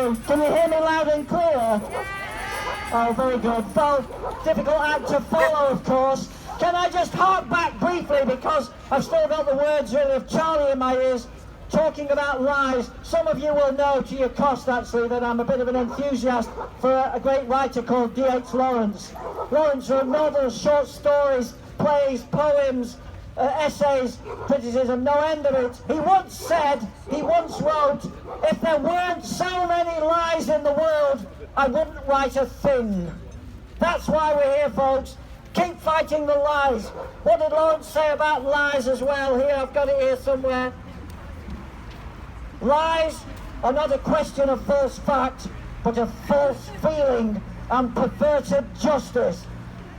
you. Can you hear me loud and clear? Oh, very good. Well, difficult act to follow, of course. Can I just hark back briefly, because I've still got the words really of Charlie in my ears, talking about lies. Some of you will know to your cost, actually, that I'm a bit of an enthusiast for a great writer called D.H. Lawrence. Lawrence wrote novels, short stories, plays, poems, essays, criticism, no end of it. He once wrote, if there weren't so many lies in the world, I wouldn't write a thing. That's why we're here, folks. Keep fighting the lies. What did Lawrence say about lies as well? Here, I've got it here somewhere. Lies are not a question of false fact, but of false feeling and perverted justice.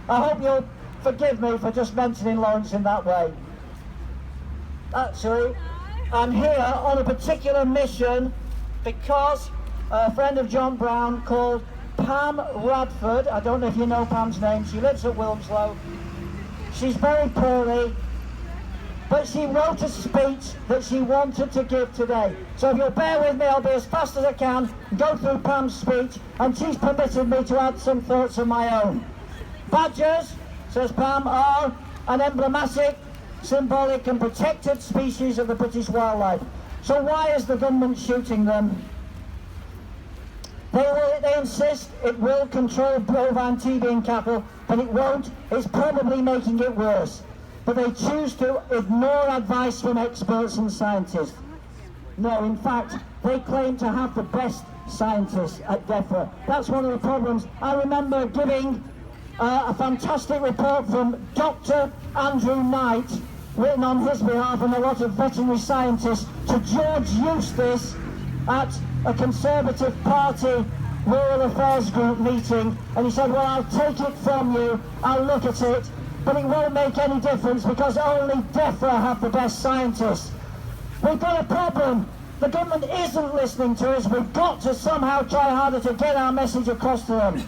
I hope you'll forgive me for just mentioning Lawrence in that way. Actually, I'm here on a particular mission because a friend of John Brown called Pam Radford, I don't know if you know Pam's name, she lives at Wilmslow. She's very poorly, but she wrote a speech that she wanted to give today. So if you'll bear with me, I'll be as fast as I can, go through Pam's speech, and she's permitted me to add some thoughts of my own. Badgers, says Pam, are an emblematic, symbolic and protected species of the British wildlife. So why is the government shooting them? They insist it will control bovine TB in cattle, but it won't. It's probably making it worse. But they choose to ignore advice from experts and scientists. No, in fact, they claim to have the best scientists at DEFRA. That's one of the problems. I remember giving a fantastic report from Dr. Andrew Knight, written on his behalf and a lot of veterinary scientists, to George Eustace at a Conservative Party Rural Affairs Group meeting, and he said, well, I'll take it from you, I'll look at it, but it won't make any difference because only DEFRA have the best scientists. We've got a problem. The government isn't listening to us. We've got to somehow try harder to get our message across to them.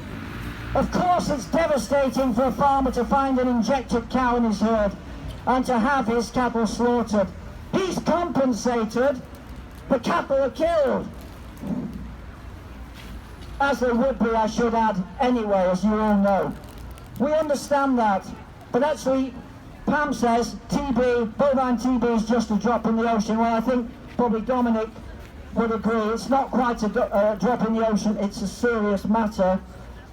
Of course, it's devastating for a farmer to find an injected cow in his herd and to have his cattle slaughtered. He's compensated. The cattle are killed. As they would be, I should add, anyway, as you all know. We understand that. But actually, Pam says TB, bovine TB is just a drop in the ocean. Well, I think probably Dominic would agree. It's not quite a drop in the ocean, it's a serious matter.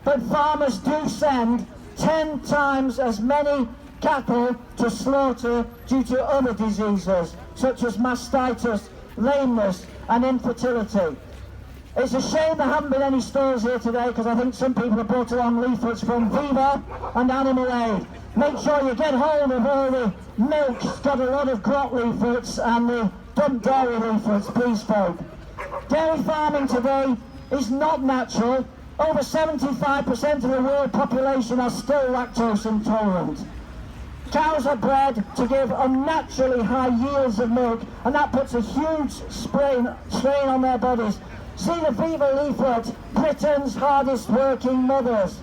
But farmers do send 10 times as many cattle to slaughter due to other diseases, such as mastitis, lameness and infertility. It's a shame there haven't been any stores here today, because I think some people have brought along leaflets from Viva and Animal Aid. Make sure you get hold of all the milk. It's got a lot of grot leaflets and the dump dairy leaflets, please folk. Dairy farming today is not natural. Over 75% of the world population are still lactose intolerant. Cows are bred to give unnaturally high yields of milk, and that puts a huge strain on their bodies. See the Viva leaflet, Britain's hardest working mothers.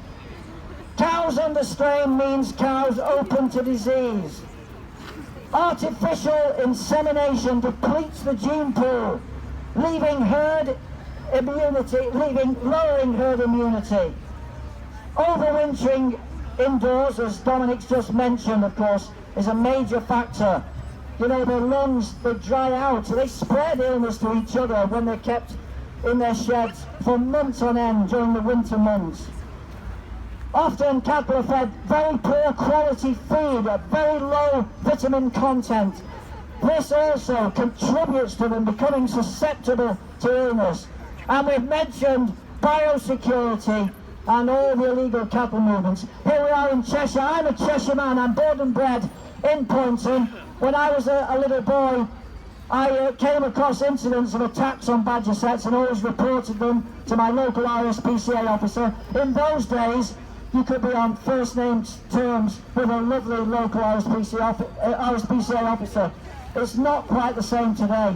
Cows under strain means cows open to disease. Artificial insemination depletes the gene pool, lowering herd immunity. Overwintering indoors, as Dominic's just mentioned, of course, is a major factor. You know, their lungs, they dry out. They spread illness to each other when they're kept in their sheds for months on end during the winter months. Often cattle are fed very poor quality feed at very low vitamin content. This also contributes to them becoming susceptible to illness. And we've mentioned biosecurity and all the illegal cattle movements. Here we are in Cheshire. I'm a Cheshire man. I'm born and bred in Poynton. When I was a little boy, I came across incidents of attacks on badger sets and always reported them to my local RSPCA officer. In those days, you could be on first name terms with a lovely local RSPCA officer. It's not quite the same today.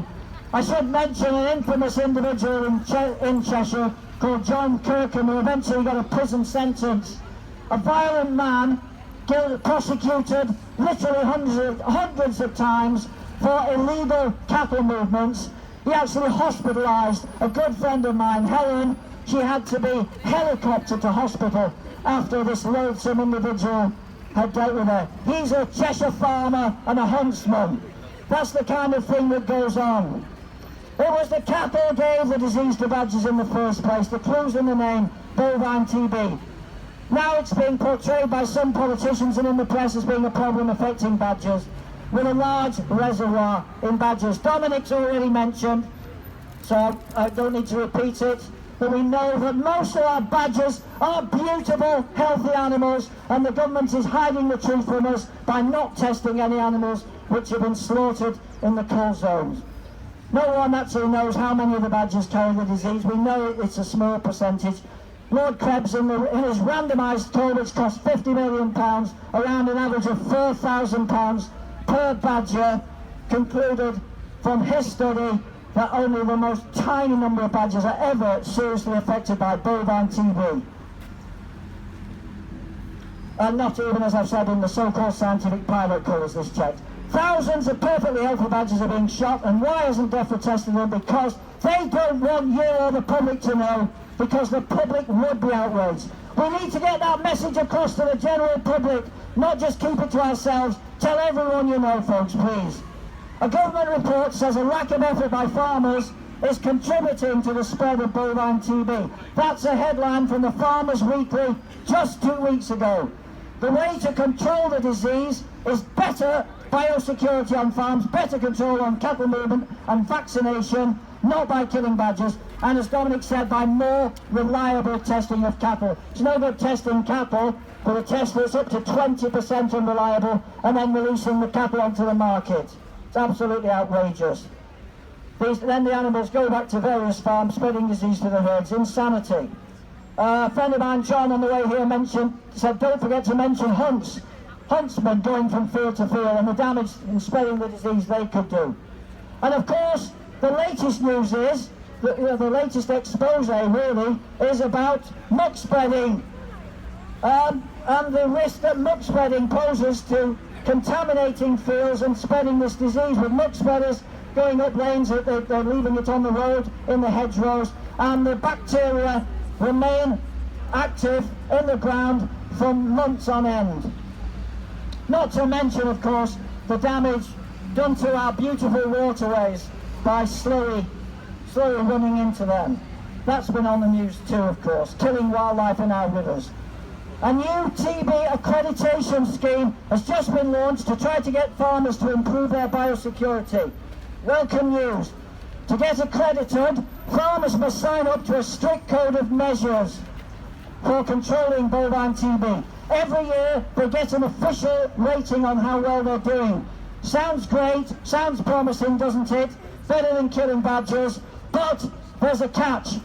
I should mention an infamous individual in Cheshire called John Kirkham, who eventually got a prison sentence. A violent man, prosecuted literally hundreds of times for illegal cattle movements. He actually hospitalised a good friend of mine, Helen. She had to be helicoptered to hospital after this loathsome individual had dealt with her. He's a Cheshire farmer and a huntsman. That's the kind of thing that goes on. It was the cattle gave the disease to badgers in the first place. The clue's in the name, bovine TB. Now it's being portrayed by some politicians and in the press as being a problem affecting badgers, with a large reservoir in badgers. Dominic's already mentioned, so I don't need to repeat it, but we know that most of our badgers are beautiful, healthy animals, and the government is hiding the truth from us by not testing any animals which have been slaughtered in the cull zones. No one actually knows how many of the badgers carry the disease. We know it's a small percentage. Lord Krebs, in his randomised cull, which cost £50 million, around an average of £4,000 per badger, concluded from his study that only the most tiny number of badgers are ever seriously affected by bovine TB. And not even, as I've said, in the so-called scientific pilot cull is this checked. Thousands of perfectly healthy badgers are being shot, and why isn't DEFRA testing them? Because they don't want you or the public to know, because the public would be outraged. We need to get that message across to the general public, not just keep it to ourselves. Tell everyone you know, folks, please. A government report says a lack of effort by farmers is contributing to the spread of bovine TB. That's a headline from the Farmers Weekly just 2 weeks ago. The way to control the disease is better biosecurity on farms, better control on cattle movement and vaccination, not by killing badgers, and as Dominic said, by more reliable testing of cattle. It's no good testing cattle for a test that's up to 20% unreliable and then releasing the cattle onto the market. It's absolutely outrageous. Then the animals go back to various farms, spreading disease to the herds. Insanity. A friend of mine, John, on the way here said, don't forget to mention huntsmen going from field to field and the damage in spreading the disease they could do. And of course, the latest news is, the latest expose really, is about muck spreading and the risk that muck spreading poses to contaminating fields and spreading this disease, with muck spreaders going up lanes, they're leaving it on the road, in the hedgerows, and the bacteria remain active in the ground for months on end. Not to mention, of course, the damage done to our beautiful waterways by slowly running into them. That's been on the news too, of course, killing wildlife in our rivers. A new TB accreditation scheme has just been launched to try to get farmers to improve their biosecurity. Welcome news. To get accredited, farmers must sign up to a strict code of measures for controlling bovine TB. Every year they get an official rating on how well they're doing. Sounds great, sounds promising, doesn't it? Better than killing badgers, but there's a catch.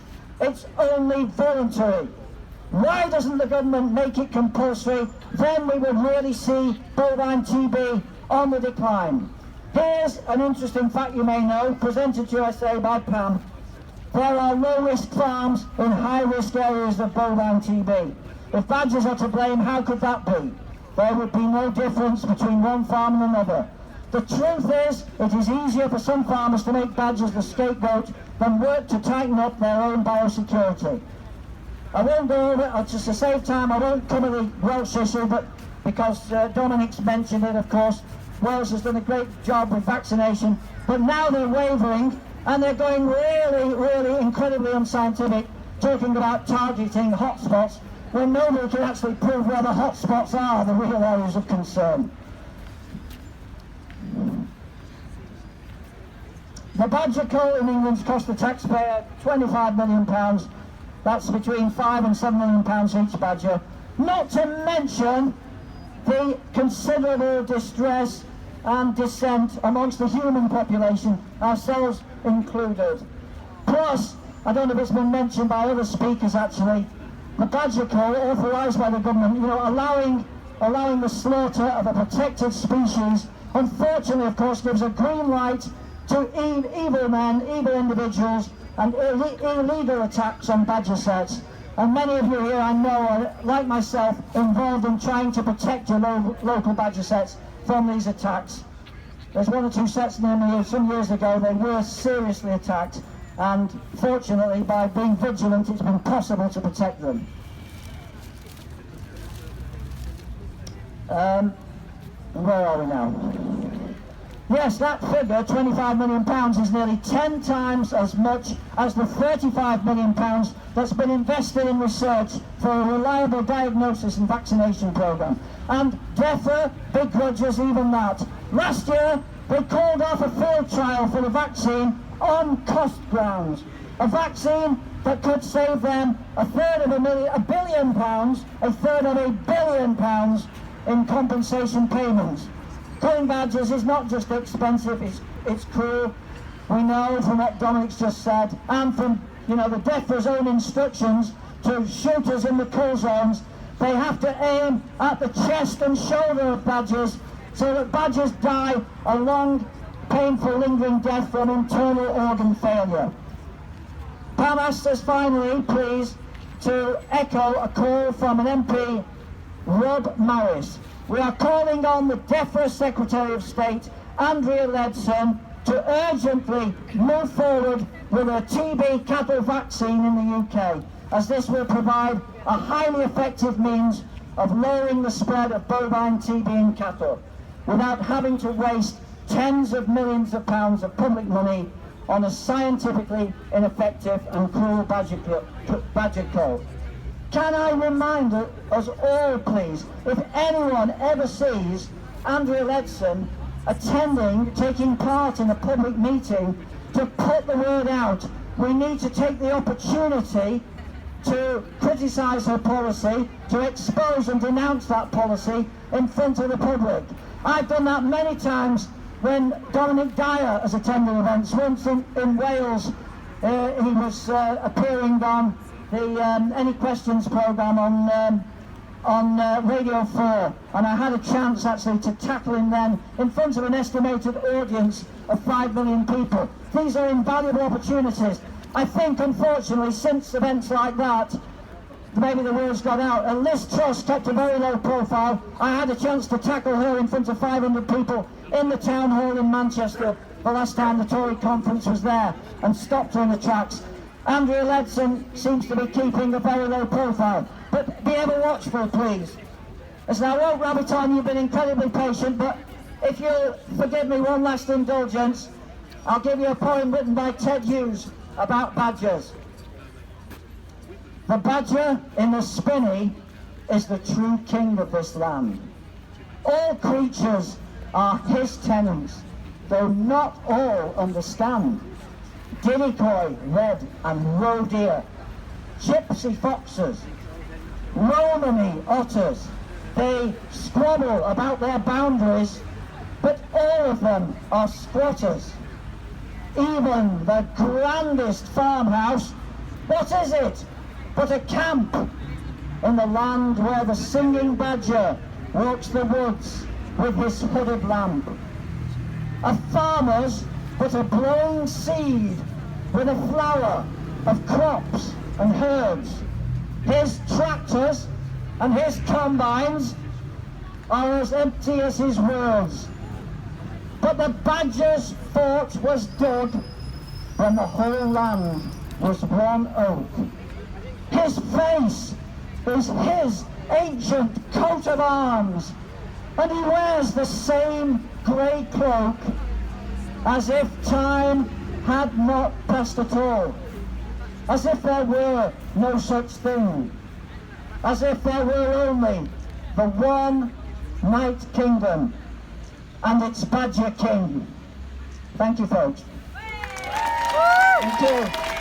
It's only voluntary. Why doesn't the government make it compulsory? Then we would really see bovine TB on the decline. Here's an interesting fact you may know, presented to us by Pam. There are low-risk farms in high-risk areas of bovine TB. If badgers are to blame, how could that be? There would be no difference between one farm and another. The truth is, it is easier for some farmers to make badgers the scapegoat than work to tighten up their own biosecurity. I won't go over it, just to save time, I won't cover the Welsh issue, but because Dominic's mentioned it, of course. Wales has done a great job with vaccination, but now they're wavering and they're going really incredibly unscientific, talking about targeting hotspots when nobody can actually prove where the hotspots are, the real areas of concern. The badger cull in England's cost the taxpayer £25 million. That's between £5 and £7 million each badger. Not to mention the considerable distress and dissent amongst the human population, ourselves included. Plus, I don't know if it's been mentioned by other speakers actually, the badger cull authorised by the government, allowing the slaughter of a protected species, unfortunately of course gives a green light to evil men, evil individuals and illegal attacks on badger sets. And many of you here I know are, like myself, involved in trying to protect your local badger sets from these attacks. There's one or two sets near me some years ago. They were seriously attacked, and fortunately, by being vigilant, it's been possible to protect them. Where are we now? Yes, that figure, £25 million, is nearly 10 times as much as the £35 million that's been invested in research for a reliable diagnosis and vaccination programme. And DEFRA begrudges even that. Last year, they called off a field trial for the vaccine on cost grounds. A vaccine that could save them a third of £1 billion, a third of £1 billion in compensation payments. Culling badgers is not just expensive, it's cruel. We know from what Dominic's just said, and from the DEFRA's own instructions to shooters in the Cull zones, they have to aim at the chest and shoulder of badgers so that badgers die a long, painful, lingering death from internal organ failure. Pam asked us finally, please, to echo a call from an MP, Rob Maris. We are calling on the DEFRA Secretary of State, Andrea Leadsom, to urgently move forward with a TB cattle vaccine in the UK, as this will provide a highly effective means of lowering the spread of bovine TB in cattle, without having to waste tens of millions of pounds of public money on a scientifically ineffective and cruel badger kill. Can I remind us all, please, if anyone ever sees Andrea Leadsom taking part in a public meeting, to put the word out. We need to take the opportunity to criticise her policy, to expose and denounce that policy in front of the public. I've done that many times when Dominic Dyer has attended events. Once in Wales, he was appearing on the Any Questions programme on Radio 4, and I had a chance actually to tackle him then in front of an estimated audience of 5 million people. These are invaluable opportunities. I think, unfortunately, since events like that, maybe the word's got out, and Liz Truss kept a very low profile. I had a chance to tackle her in front of 500 people in the town hall in Manchester the last time the Tory conference was there, and stopped her in the tracks. Andrea Leadsom seems to be keeping a very low profile, but be ever watchful, please. Listen, I won't rabbit on, you've been incredibly patient, but if you'll forgive me one last indulgence, I'll give you a poem written by Ted Hughes about badgers. The badger in the spinney is the true king of this land. All creatures are his tenants, though not all understand. Guinea-coy, red and roe deer, gypsy foxes, Romany otters, they squabble about their boundaries, but all of them are squatters. Even the grandest farmhouse, what is it but a camp in the land where the singing badger walks the woods with his hooded lamp? A farmer's but a blowing seed with a flower of crops and herbs. His tractors and his combines are as empty as his words. But the badger's fort was dug when the whole land was one oak. His face is his ancient coat of arms, and he wears the same grey cloak as if time had not passed at all, as if there were no such thing, as if there were only the one Night Kingdom and its Badger King. Thank you, folks. Thank you.